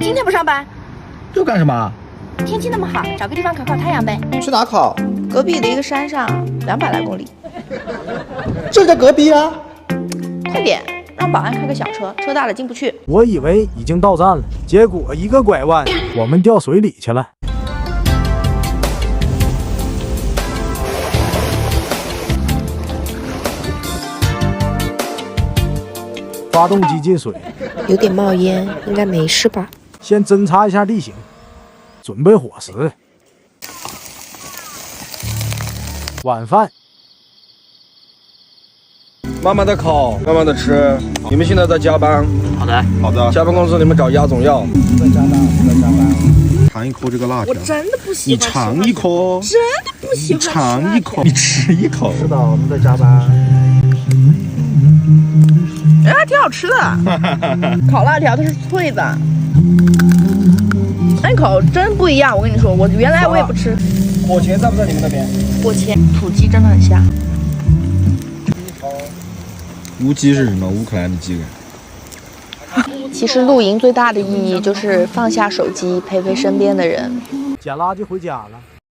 今天不上班？又干什么？天气那么好，找个地方烤烤太阳呗。去哪烤？隔壁的一个山上，200来公里。这在隔壁啊！快点，让保安开个小车，车大了进不去。我以为已经到站了，结果一个拐弯，我们掉水里去了。发动机进水，有点冒烟，应该没事吧？先侦查一下地形，准备伙食。晚饭，慢慢的烤，慢慢的吃。你们现在在加班？好的，好的。下班公司你们找压总药。在加班。尝一口这个辣条。我真的不喜你欢。尝一口。真的不喜欢。尝一口。你吃一口。是的，我们在加班。还挺好吃的，烤辣条它是脆的，那口真不一样。我跟你说，我原来我也不吃。火钳在不在你们那边？火钳土鸡真的很香。乌鸡是什么？乌克兰的鸡人。其实露营最大的意义就是放下手机，陪陪身边的人。捡垃圾回家了。